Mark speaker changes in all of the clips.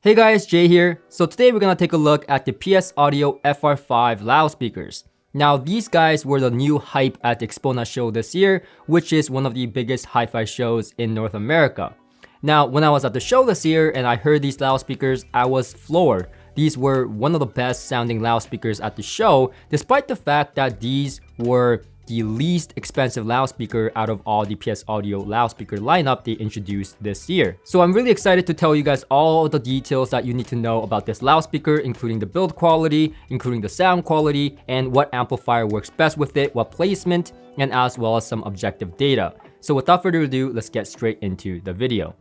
Speaker 1: Hey guys, Jay here. So today we're gonna take a look at the PS Audio FR5 loudspeakers. Now these guys were the new hype at the Axpona show this year, which is one of the biggest hi-fi shows in North America. Now when I was at the show this year and I heard these loudspeakers, I was floored. These were one of the best sounding loudspeakers at the show, despite the fact that these were the least expensive loudspeaker out of all the PS Audio loudspeaker lineup they introduced this year. So I'm really excited to tell you guys all the details that you need to know about this loudspeaker, including the build quality, including the sound quality, and what amplifier works best with it, what placement, and as well as some objective data. So without further ado, let's get straight into the video.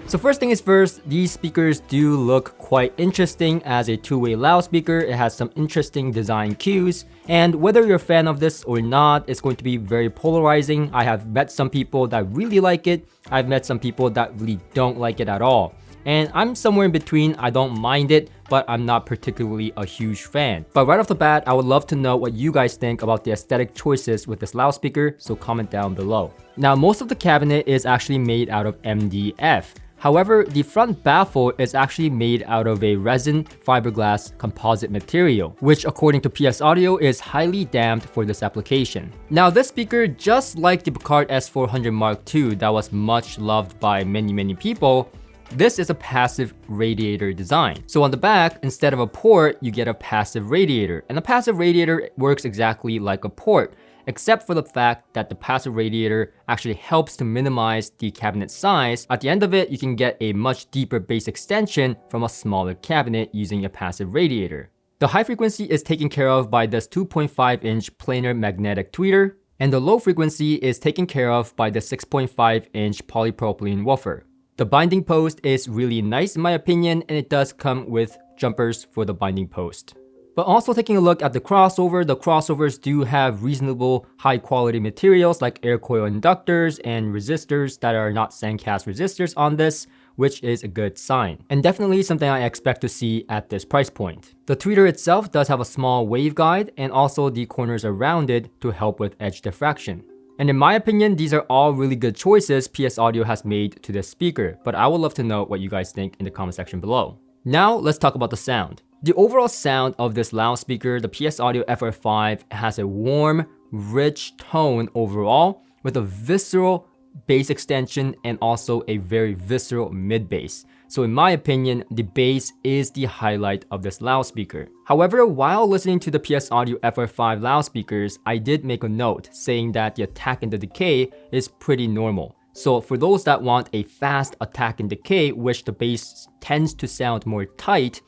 Speaker 1: So first thing is first, these speakers do look quite interesting as a two-way loudspeaker. It has some interesting design cues, and whether you're a fan of this or not, it's going to be very polarizing. I have met some people that really like it. I've met some people that really don't like it at all. And I'm somewhere in between. I don't mind it, but I'm not particularly a huge fan. But right off the bat, I would love to know what you guys think about the aesthetic choices with this loudspeaker, so comment down below. Now, most of the cabinet is actually made out of MDF. However, the front baffle is actually made out of a resin fiberglass composite material, which according to PS Audio is highly damped for this application. Now this speaker, just like the Picard S400 Mark II that was much loved by many people, this is a passive radiator design. So on the back, instead of a port, you get a passive radiator. And a passive radiator works exactly like a port, except for the fact that the passive radiator actually helps to minimize the cabinet size. At the end of it, you can get a much deeper bass extension from a smaller cabinet using a passive radiator. The high frequency is taken care of by this 2.5-inch planar magnetic tweeter, and the low frequency is taken care of by the 6.5-inch polypropylene woofer. The binding post is really nice in my opinion, and it does come with jumpers for the binding post. But also taking a look at the crossovers do have reasonable high quality materials like air coil inductors and resistors that are not sandcast resistors on this, which is a good sign. And definitely something I expect to see at this price point. The tweeter itself does have a small waveguide, and also the corners are rounded to help with edge diffraction. And in my opinion, these are all really good choices PS Audio has made to this speaker, but I would love to know what you guys think in the comment section below. Now let's talk about the sound. The overall sound of this loudspeaker, the PS Audio FR5, has a warm, rich tone overall with a visceral bass extension and also a very visceral mid bass. So in my opinion, the bass is the highlight of this loudspeaker. However, while listening to the PS Audio FR5 loudspeakers, I did make a note saying that the attack and the decay is pretty normal. So for those that want a fast attack and decay, which the bass tends to sound more tight,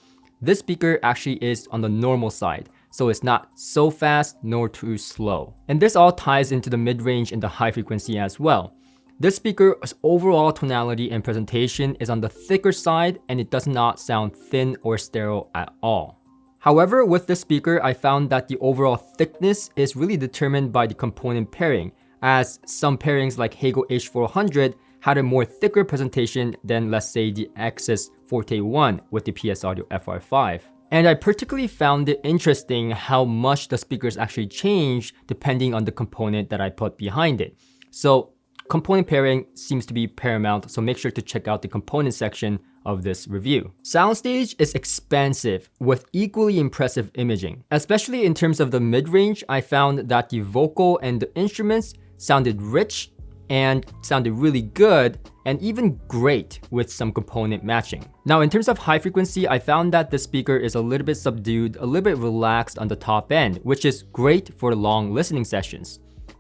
Speaker 1: this speaker actually is on the normal side, so it's not so fast nor too slow. And this all ties into the mid-range and the high frequency as well. This speaker's overall tonality and presentation is on the thicker side, and it does not sound thin or sterile at all. However, with this speaker, I found that the overall thickness is really determined by the component pairing, as some pairings like Hago H400 had a more thicker presentation than, let's say, the Axis Forte 1 with the PS Audio FR5. And I particularly found it interesting how much the speakers actually change depending on the component that I put behind it. So component pairing seems to be paramount, so make sure to check out the component section of this review. Soundstage is expansive with equally impressive imaging. Especially in terms of the mid-range, I found that the vocal and the instruments sounded rich and sounded really good and even great with some component matching. Now in terms of high frequency, I found that the speaker is a little bit subdued, a little bit relaxed on the top end, which is great for long listening sessions.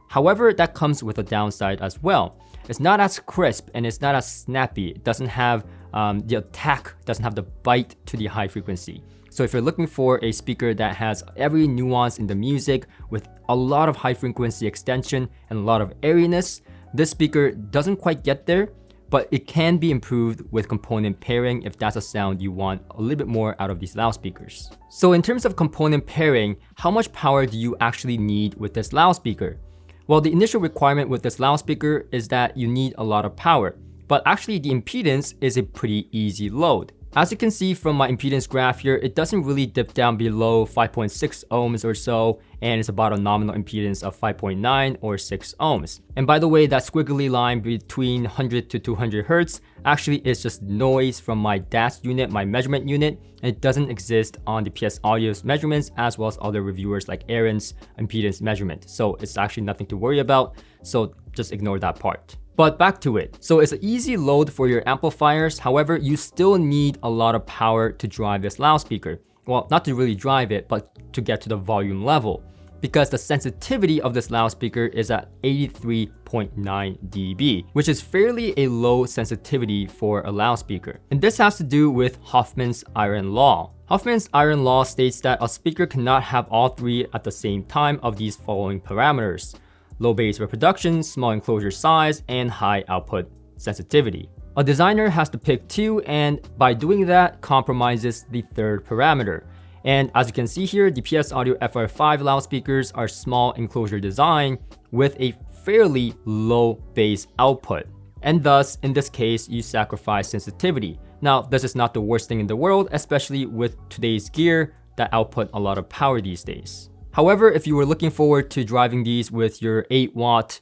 Speaker 1: However, that comes with a downside as well. It's not as crisp and it's not as snappy. It doesn't have the attack, doesn't have the bite to the high frequency. So if you're looking for a speaker that has every nuance in the music with a lot of high frequency extension and a lot of airiness, this speaker doesn't quite get there, but it can be improved with component pairing if that's a sound you want a little bit more out of these loudspeakers. So in terms of component pairing, how much power do you actually need with this loudspeaker? Well, the initial requirement with this loudspeaker is that you need a lot of power, but actually the impedance is a pretty easy load. As you can see from my impedance graph here, it doesn't really dip down below 5.6 ohms or so, and it's about a nominal impedance of 5.9 or 6 ohms. And by the way, that squiggly line between 100 to 200 hertz actually is just noise from my DAS unit, my measurement unit, and it doesn't exist on the PS Audio's measurements as well as other reviewers like Aaron's impedance measurement. So it's actually nothing to worry about, so just ignore that part. But back to it. So it's an easy load for your amplifiers. However, you still need a lot of power to drive this loudspeaker. Well, not to really drive it, but to get to the volume level, because the sensitivity of this loudspeaker is at 83.9 dB, which is fairly a low sensitivity for a loudspeaker. And this has to do with Hoffman's iron law. Hoffman's iron law states that a speaker cannot have all three at the same time of these following parameters: low bass reproduction, small enclosure size, and high output sensitivity. A designer has to pick two, and by doing that, compromises the third parameter. And as you can see here, the PS Audio FR5 loudspeakers are small enclosure design with a fairly low bass output. And thus, in this case, you sacrifice sensitivity. Now, this is not the worst thing in the world, especially with today's gear that output a lot of power these days. However, if you were looking forward to driving these with your 8-watt,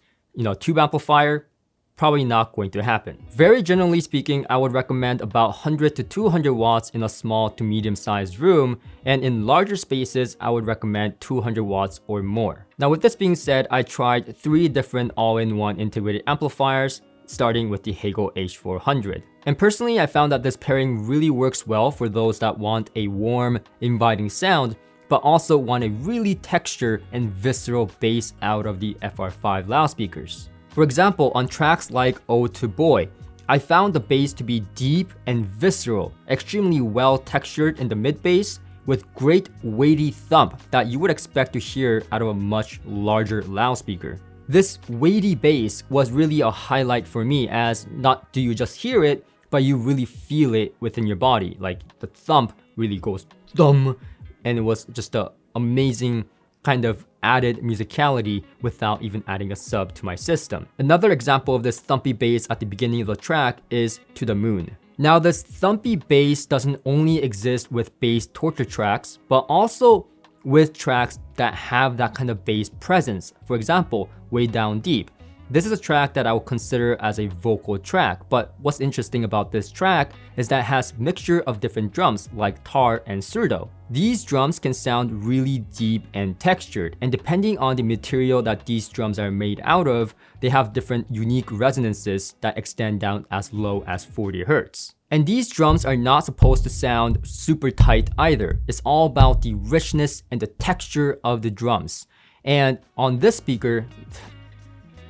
Speaker 1: tube amplifier, probably not going to happen. Very generally speaking, I would recommend about 100 to 200 watts in a small to medium-sized room, and in larger spaces, I would recommend 200 watts or more. Now, with this being said, I tried 3 different all-in-one integrated amplifiers, starting with the Hagel H400. And personally, I found that this pairing really works well for those that want a warm, inviting sound, but also want a really texture and visceral bass out of the FR5 loudspeakers. For example, on tracks like Ode to Boy, I found the bass to be deep and visceral, extremely well textured in the mid bass, with great weighty thump that you would expect to hear out of a much larger loudspeaker. This weighty bass was really a highlight for me, as not do you just hear it, but you really feel it within your body. Like the thump really goes thump, and it was just an amazing kind of added musicality without even adding a sub to my system. Another example of this thumpy bass at the beginning of the track is To the Moon. Now, this thumpy bass doesn't only exist with bass torture tracks, but also with tracks that have that kind of bass presence. For example, Way Down Deep. This is a track that I would consider as a vocal track, but what's interesting about this track is that it has a mixture of different drums like tar and surdo. These drums can sound really deep and textured, and depending on the material that these drums are made out of, they have different unique resonances that extend down as low as 40 Hz. And these drums are not supposed to sound super tight either. It's all about the richness and the texture of the drums. And on this speaker,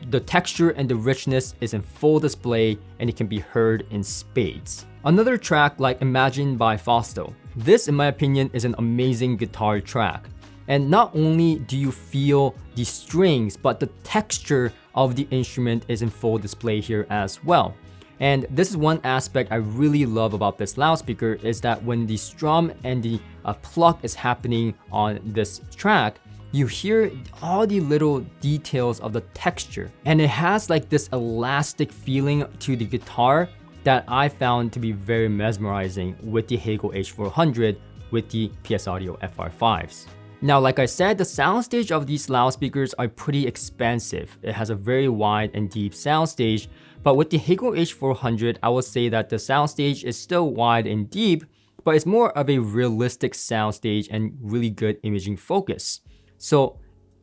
Speaker 1: the texture and the richness is in full display, and it can be heard in spades. Another track like Imagine by Fausto. This, in my opinion, is an amazing guitar track. And not only do you feel the strings, but the texture of the instrument is in full display here as well. And this is one aspect I really love about this loudspeaker, is that when the strum and the pluck is happening on this track, you hear all the little details of the texture. And it has like this elastic feeling to the guitar that I found to be very mesmerizing with the Hagel H400 with the PS Audio FR5s. Now, like I said, the soundstage of these loudspeakers are pretty expansive. It has a very wide and deep soundstage, but with the Hagel H400, I would say that the soundstage is still wide and deep, but it's more of a realistic soundstage and really good imaging focus. So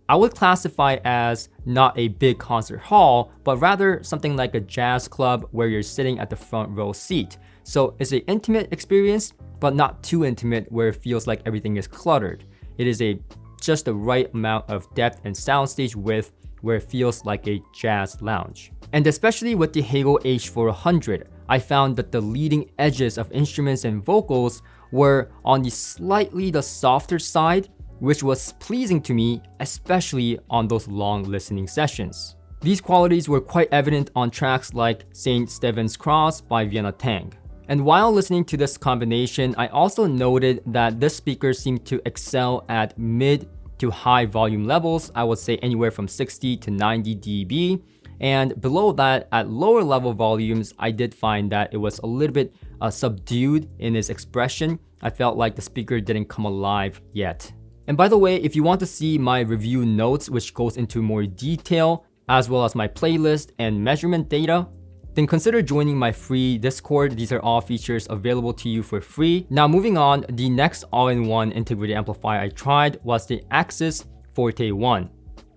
Speaker 1: I would classify as not a big concert hall, but rather something like a jazz club where you're sitting at the front row seat. So it's an intimate experience, but not too intimate where it feels like everything is cluttered. It is just the right amount of depth and soundstage width where it feels like a jazz lounge. And especially with the Hagel H400, I found that the leading edges of instruments and vocals were on the slightly softer side, which was pleasing to me, especially on those long listening sessions. These qualities were quite evident on tracks like St. Stephen's Cross by Vienna Tang. And while listening to this combination, I also noted that this speaker seemed to excel at mid to high volume levels, I would say anywhere from 60 to 90 dB. And below that, at lower level volumes, I did find that it was a little bit subdued in its expression. I felt like the speaker didn't come alive yet. And by the way, if you want to see my review notes, which goes into more detail, as well as my playlist and measurement data, then consider joining my free Discord. These are all features available to you for free. Now moving on, the next all-in-one integrated amplifier I tried was the Axis Forte 1.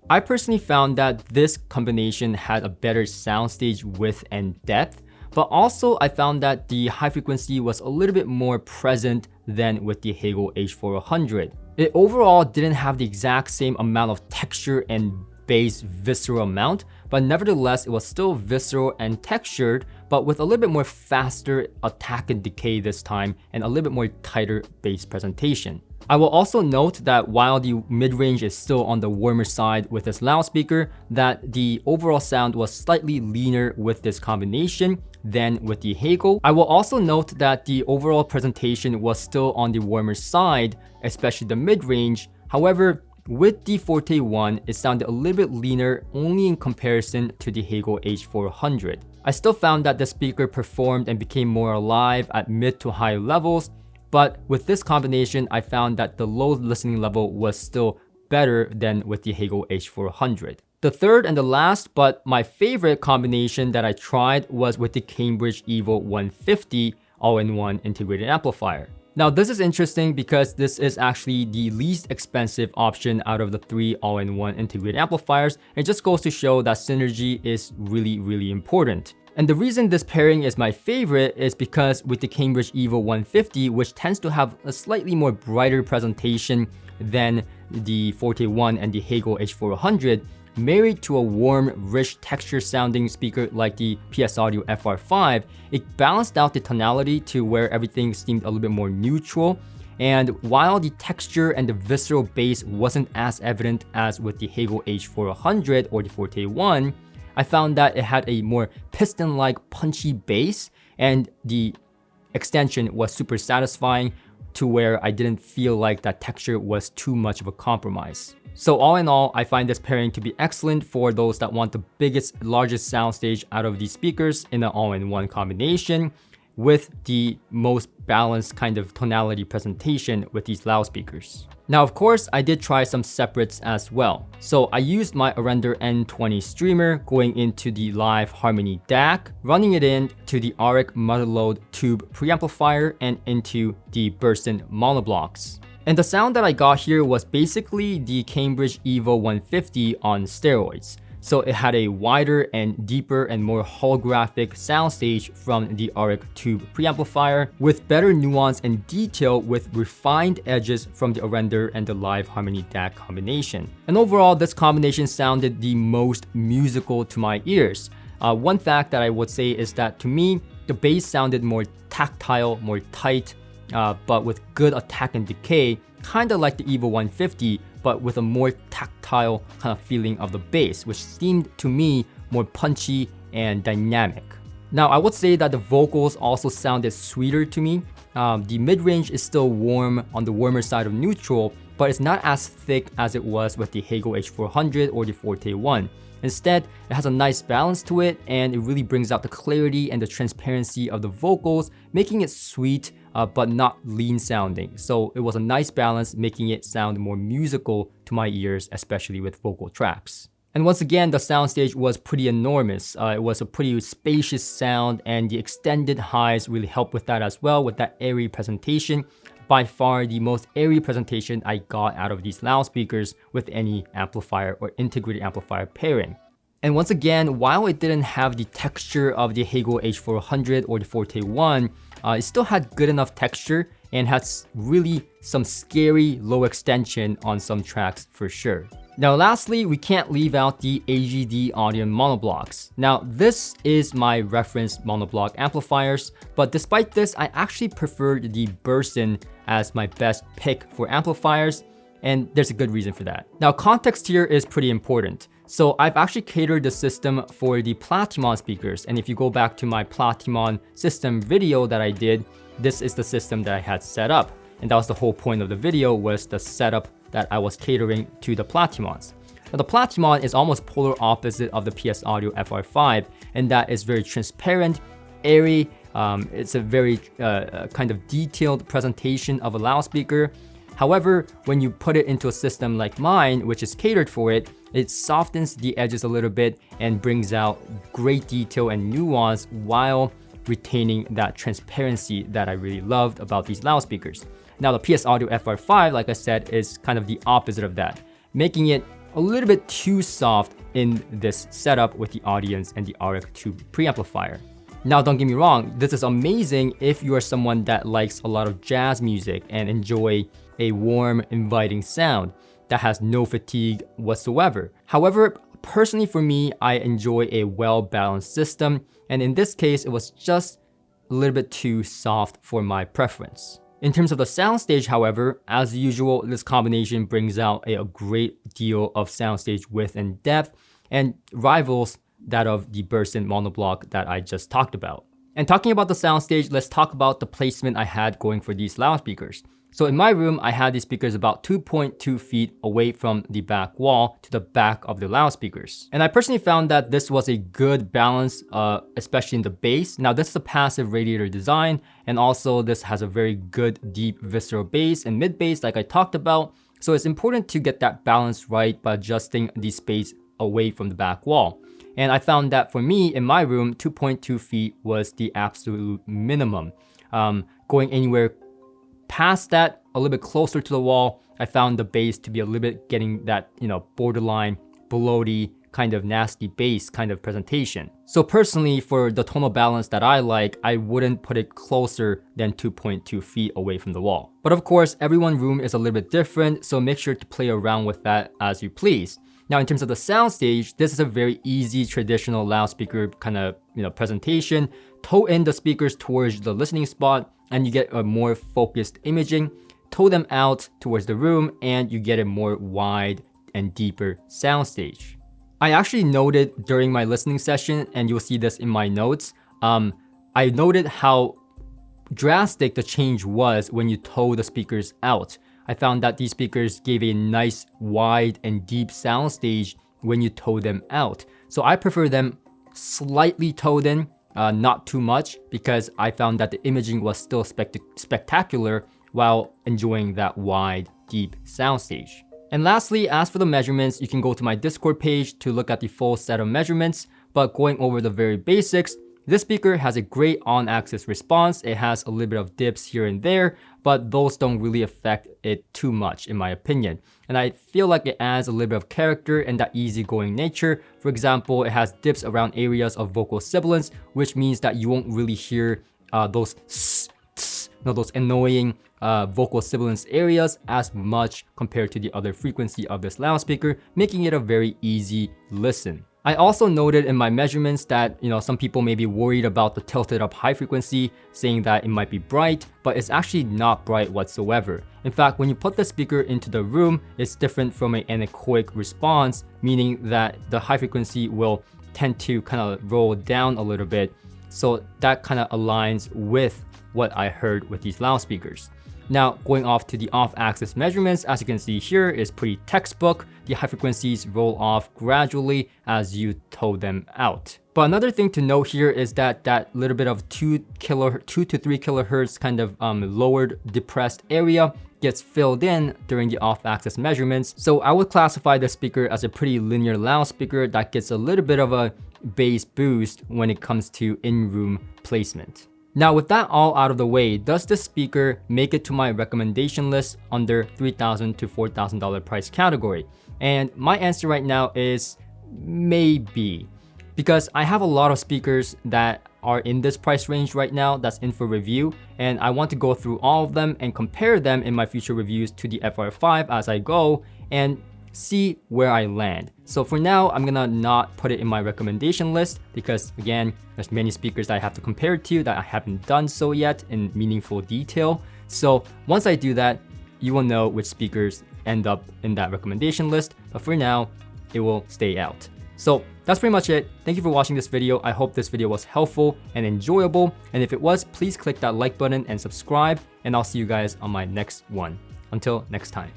Speaker 1: I personally found that this combination had a better soundstage width and depth, but also I found that the high frequency was a little bit more present than with the Hagel H400. It overall didn't have the exact same amount of texture and bass visceral amount, but nevertheless it was still visceral and textured, but with a little bit more faster attack and decay this time and a little bit more tighter bass presentation. I will also note that while the mid-range is still on the warmer side with this loudspeaker, that the overall sound was slightly leaner with this combination than with the Hagel. I will also note that the overall presentation was still on the warmer side, especially the mid-range. However, with the Forte 1, it sounded a little bit leaner only in comparison to the Hagel H400. I still found that the speaker performed and became more alive at mid to high levels, but with this combination, I found that the low listening level was still better than with the Hagel H400. The third and the last, but my favorite combination that I tried was with the Cambridge Evo 150 all-in-one integrated amplifier. Now this is interesting because this is actually the least expensive option out of the 3 all-in-one integrated amplifiers. It just goes to show that synergy is really important. And the reason this pairing is my favorite is because with the Cambridge Evo 150, which tends to have a slightly more brighter presentation than the Forte 1 and the Hagel H400, married to a warm, rich texture sounding speaker like the PS Audio FR5, it balanced out the tonality to where everything seemed a little bit more neutral. And while the texture and the visceral bass wasn't as evident as with the Hagel H400 or the Forte 1, I found that it had a more piston-like punchy bass, and the extension was super satisfying to where I didn't feel like that texture was too much of a compromise. So all in all, I find this pairing to be excellent for those that want the biggest, largest soundstage out of these speakers in an all-in-one combination with the most balanced kind of tonality presentation with these loudspeakers. Now, of course, I did try some separates as well. So I used my Arender N20 streamer going into the Live Harmony DAC, running it into the Auric Motherload Tube preamplifier and into the Burson monoblocks. And the sound that I got here was basically the Cambridge Evo 150 on steroids. So it had a wider and deeper and more holographic soundstage from the Auric Tube preamplifier with better nuance and detail with refined edges from the Arender and the Live Harmony DAC combination. And overall, this combination sounded the most musical to my ears. One fact that I would say is that to me, the bass sounded more tactile, more tight, but with good attack and decay, kind of like the Evo 150, but with a more tactile kind of feeling of the bass, which seemed to me more punchy and dynamic. Now, I would say that the vocals also sounded sweeter to me. The mid-range is still warm on the warmer side of neutral, but it's not as thick as it was with the Hagel H400 or the Forte 1. Instead, it has a nice balance to it, and it really brings out the clarity and the transparency of the vocals, making it sweet, but not lean sounding. So it was a nice balance, making it sound more musical to my ears, especially with vocal tracks. And once again, the soundstage was pretty enormous. It was a pretty spacious sound, and the extended highs really helped with that as well, with that airy presentation. By far the most airy presentation I got out of these loudspeakers with any amplifier or integrated amplifier pairing. And once again, while it didn't have the texture of the Hagel H400 or the Forte 1, it still had good enough texture and has really some scary low extension on some tracks for sure. Now lastly, we can't leave out the AGD audio monoblocks. Now this is my reference monoblock amplifiers, but despite this, I actually preferred the Burson as my best pick for amplifiers, and there's a good reason for that. Now context here is pretty important. So I've actually catered the system for the Platimon speakers, and if you go back to my Platimon system video that I did, this is the system that I had set up. And that was the whole point of the video, was the setup that I was catering to the Platimons. Now the Platimon is almost polar opposite of the PS Audio FR5, and that is very transparent airy. It's a very kind of detailed presentation of a loudspeaker. However, when you put it into a system like mine, which is catered for it, it softens the edges a little bit and brings out great detail and nuance while retaining that transparency that I really loved about these loudspeakers. Now the PS Audio FR5, like I said, is kind of the opposite of that, making it a little bit too soft in this setup with the Audience and the RX2 preamplifier. Now don't get me wrong, this is amazing if you are someone that likes a lot of jazz music and enjoy a warm, inviting sound that has no fatigue whatsoever. However, personally for me, I enjoy a well-balanced system, and in this case, it was just a little bit too soft for my preference. In terms of the soundstage, however, as usual, this combination brings out a great deal of soundstage width and depth and rivals that of the Burson monoblock that I just talked about. And talking about the soundstage, let's talk about the placement I had going for these loudspeakers. So in my room, I had these speakers about 2.2 feet away from the back wall to the back of the loudspeakers. And I personally found that this was a good balance, especially in the bass. Now this is a passive radiator design, and also this has a very good deep visceral bass and mid bass like I talked about. So it's important to get that balance right by adjusting the space away from the back wall. And I found that for me, in my room, 2.2 feet was the absolute minimum. Going anywhere past that, a little bit closer to the wall, I found the bass to be a little bit getting that, borderline, bloaty, kind of nasty bass kind of presentation. So personally, for the tonal balance that I like, I wouldn't put it closer than 2.2 feet away from the wall. But of course, everyone's room is a little bit different, so make sure to play around with that as you please. Now, in terms of the soundstage, this is a very easy traditional loudspeaker kind of, presentation. Toe in the speakers towards the listening spot and you get a more focused imaging. Toe them out towards the room and you get a more wide and deeper soundstage. I actually noted during my listening session, and you'll see this in my notes, I noted how drastic the change was when you toe the speakers out. I found that these speakers gave a nice wide and deep soundstage when you toe them out. So I prefer them slightly toed in, not too much, because I found that the imaging was still spectacular while enjoying that wide, deep soundstage. And lastly, as for the measurements, you can go to my Discord page to look at the full set of measurements, but going over the very basics, this speaker has a great on-axis response. It has a little bit of dips here and there, but those don't really affect it too much in my opinion. And I feel like it adds a little bit of character and that easygoing nature. For example, it has dips around areas of vocal sibilance, which means that you won't really hear those annoying vocal sibilance areas as much compared to the other frequency of this loudspeaker, making it a very easy listen. I also noted in my measurements that, some people may be worried about the tilted up high frequency, saying that it might be bright, but it's actually not bright whatsoever. In fact, when you put the speaker into the room, it's different from an anechoic response, meaning that the high frequency will tend to kind of roll down a little bit. So that kind of aligns with what I heard with these loudspeakers. Now, going off to the off-axis measurements, as you can see here, is pretty textbook. The high frequencies roll off gradually as you toe them out. But another thing to note here is that that little bit of 2 to 3 kilohertz kind of lowered, depressed area gets filled in during the off-axis measurements. So I would classify the speaker as a pretty linear loudspeaker that gets a little bit of a bass boost when it comes to in-room placement. Now with that all out of the way, does this speaker make it to my recommendation list under $3,000 to $4,000 price category? And my answer right now is maybe, because I have a lot of speakers that are in this price range right now that's in for review, and I want to go through all of them and compare them in my future reviews to the FR5 as I go and see where I land. So for now, I'm gonna not put it in my recommendation list because again, there's many speakers that I have to compare to that I haven't done so yet in meaningful detail. So once I do that, you will know which speakers end up in that recommendation list, but for now, it will stay out. So that's pretty much it. Thank you for watching this video. I hope this video was helpful and enjoyable. And if it was, please click that like button and subscribe, and I'll see you guys on my next one. Until next time.